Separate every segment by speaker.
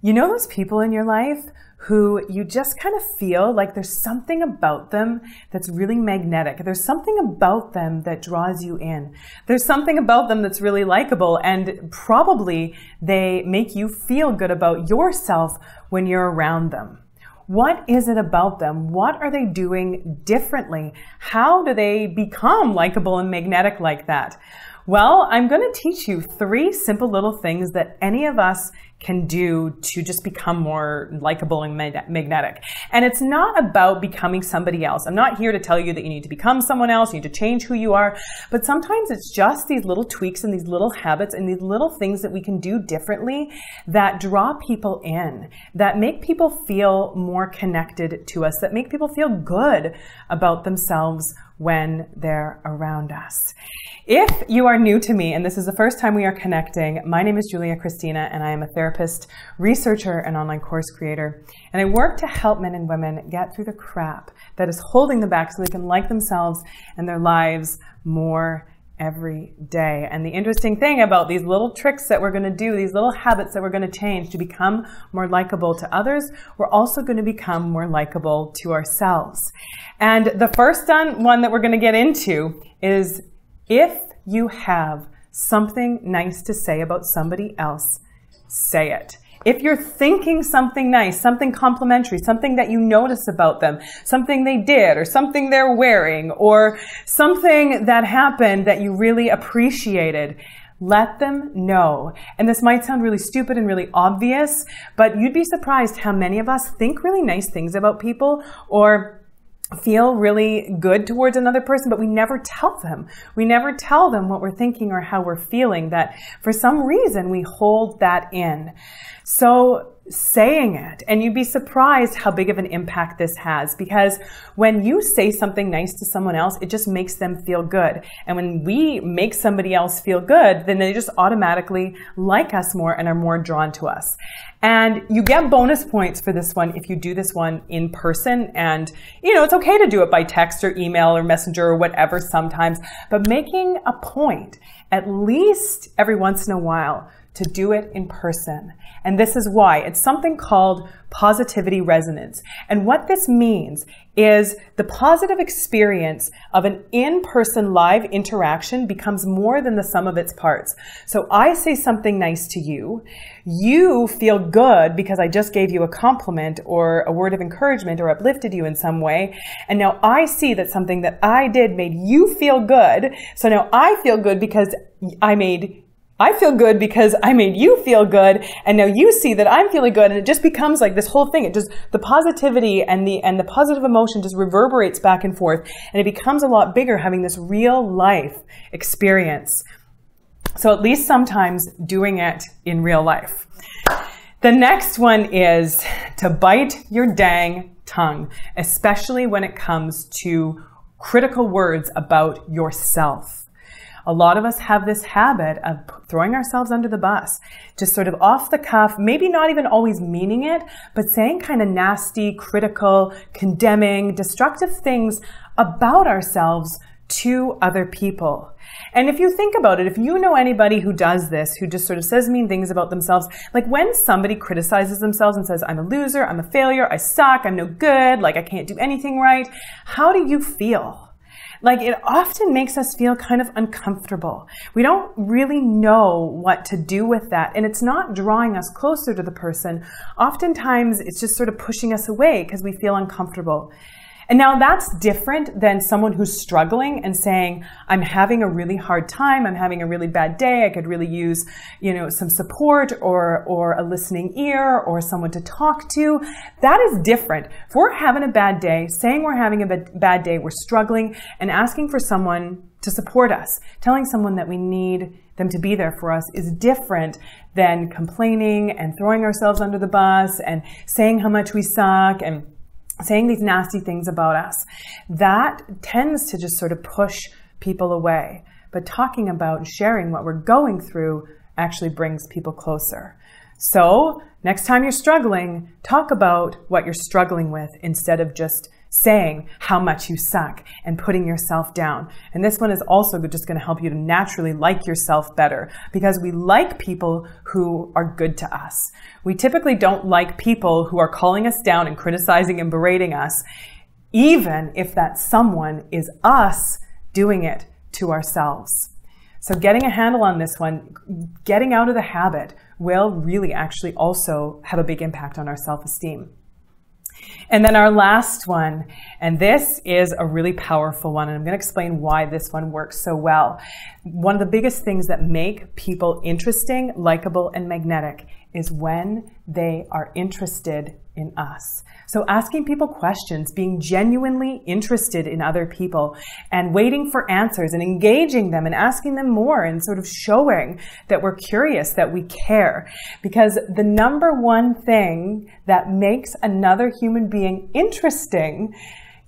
Speaker 1: You know those people in your life who you just kind of feel like there's something about them that's really magnetic. There's something about them that draws you in. There's something about them that's really likable, and probably they make you feel good about yourself when you're around them. What is it about them? What are they doing differently? How do they become likable and magnetic like that? Well, I'm going to teach you 3 simple little things that any of us can do to just become more likable and magnetic. And it's not about becoming somebody else. I'm not here to tell you that you need to become someone else, you need to change who you are, but sometimes it's just these little tweaks and these little habits and these little things that we can do differently that draw people in, that make people feel more connected to us, that make people feel good about themselves when they're around us. If you are new to me and this is the first time we are connecting, my name is Julia Christina and I am a therapist, researcher, and online course creator. And I work to help men and women get through the crap that is holding them back so they can like themselves and their lives more every day. And the interesting thing about these little tricks that we're going to do, these little habits that we're going to change to become more likable to others, we're also going to become more likable to ourselves. And the first one that we're going to get into is, if you have something nice to say about somebody else, say it. If you're thinking something nice, something complimentary, something that you notice about them, something they did or something they're wearing or something that happened that you really appreciated, let them know. And this might sound really stupid and really obvious, but you'd be surprised how many of us think really nice things about people or feel really good towards another person, but we never tell them. We never tell them what we're thinking or how we're feeling, that for some reason we hold that in. So saying it, and you'd be surprised how big of an impact this has, because when you say something nice to someone else, it just makes them feel good. And when we make somebody else feel good, then they just automatically like us more and are more drawn to us. And you get bonus points for this one if you do this one in person. And, you know, it's okay to do it by text or email or messenger or whatever sometimes, but making a point at least every once in a while to do it in person. And this is why. It's something called positivity resonance. And what this means is the positive experience of an in-person live interaction becomes more than the sum of its parts. So I say something nice to you, you feel good because I just gave you a compliment or a word of encouragement or uplifted you in some way. And now I see that something that I did made you feel good. So now I feel good because I made you feel good, and now you see that I'm feeling good, and it just becomes like this whole thing. It just, the positivity and the positive emotion just reverberates back and forth, and it becomes a lot bigger, having this real life experience. So at least sometimes doing it in real life. The next one is to bite your dang tongue, especially when it comes to critical words about yourself. A lot of us have this habit of throwing ourselves under the bus, just sort of off the cuff, maybe not even always meaning it, but saying kind of nasty, critical, condemning, destructive things about ourselves to other people. And if you think about it, if you know anybody who does this, who just sort of says mean things about themselves, like when somebody criticizes themselves and says, I'm a loser, I'm a failure, I suck, I'm no good, like I can't do anything right, how do you feel? Like, it often makes us feel kind of uncomfortable. We don't really know what to do with that. And it's not drawing us closer to the person. Oftentimes, it's just sort of pushing us away because we feel uncomfortable. And now that's different than someone who's struggling and saying, I'm having a really hard time, I'm having a really bad day, I could really use, you know, some support or a listening ear or someone to talk to. That is different. If we're having a bad day, saying we're having a bad day, we're struggling, and asking for someone to support us, telling someone that we need them to be there for us, is different than complaining and throwing ourselves under the bus and saying how much we suck and saying these nasty things about us. That tends to just sort of push people away. But talking about and sharing what we're going through actually brings people closer. So next time you're struggling, talk about what you're struggling with instead of just saying how much you suck and putting yourself down. And this one is also just going to help you to naturally like yourself better, because we like people who are good to us. We typically don't like people who are calling us down and criticizing and berating us, even if that someone is us doing it to ourselves. So getting a handle on this one, getting out of the habit, will really actually also have a big impact on our self-esteem. And then our last one, and this is a really powerful one, and I'm going to explain why this one works so well. One of the biggest things that make people interesting, likable, and magnetic is when they are interested in us. So asking people questions, being genuinely interested in other people, and waiting for answers and engaging them and asking them more and sort of showing that we're curious, that we care. Because the number one thing that makes another human being interesting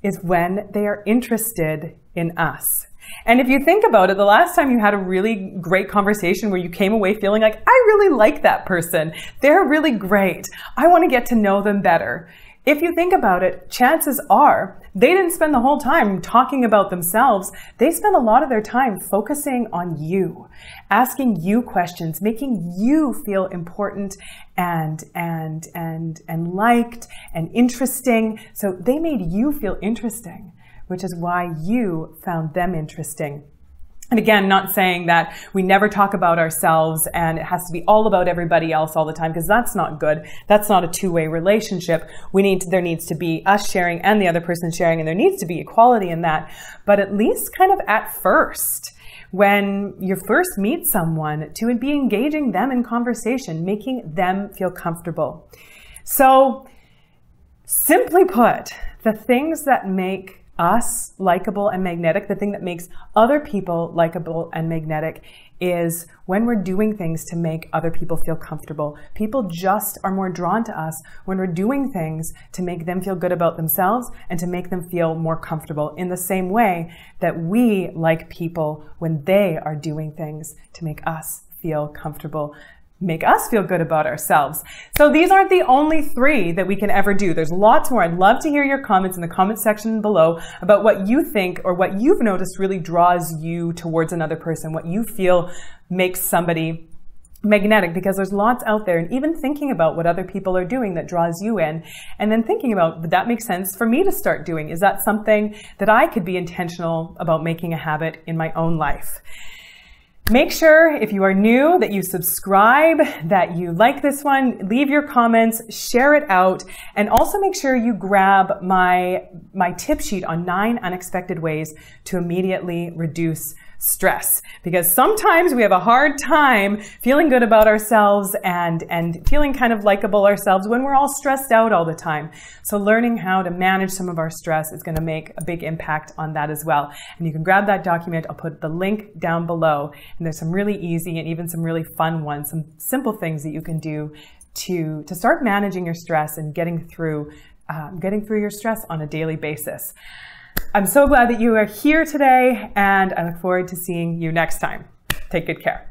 Speaker 1: is when they are interested in us. And if you think about it, the last time you had a really great conversation where you came away feeling like, I really like that person, they're really great, I want to get to know them better. If you think about it, chances are they didn't spend the whole time talking about themselves. They spent a lot of their time focusing on you, asking you questions, making you feel important and liked and interesting. So they made you feel interesting, which is why you found them interesting. And again, not saying that we never talk about ourselves and it has to be all about everybody else all the time, because that's not good. That's not a two-way relationship. There needs to be us sharing and the other person sharing, and there needs to be equality in that. But at least kind of at first, when you first meet someone, to be engaging them in conversation, making them feel comfortable. So simply put, the things that make us likable and magnetic, the thing that makes other people likable and magnetic, is when we're doing things to make other people feel comfortable. People just are more drawn to us when we're doing things to make them feel good about themselves and to make them feel more comfortable, in the same way that we like people when they are doing things to make us feel comfortable, make us feel good about ourselves. So these aren't the only three that we can ever do. There's lots more. I'd love to hear your comments in the comment section below about what you think or what you've noticed really draws you towards another person, what you feel makes somebody magnetic, because there's lots out there. And even thinking about what other people are doing that draws you in, and then thinking about, would that make sense for me to start doing? Is that something that I could be intentional about making a habit in my own life? Make sure, if you are new, that you subscribe, that you like this one, leave your comments, share it out, and also make sure you grab my tip sheet on 9 unexpected ways to immediately reduce stress. Because sometimes we have a hard time feeling good about ourselves and feeling kind of likable ourselves when we're all stressed out all the time. So learning how to manage some of our stress is going to make a big impact on that as well. And you can grab that document. I'll put the link down below. And there's some really easy and even some really fun ones, some simple things that you can do to start managing your stress and getting through your stress on a daily basis. I'm so glad that you are here today, and I look forward to seeing you next time. Take good care.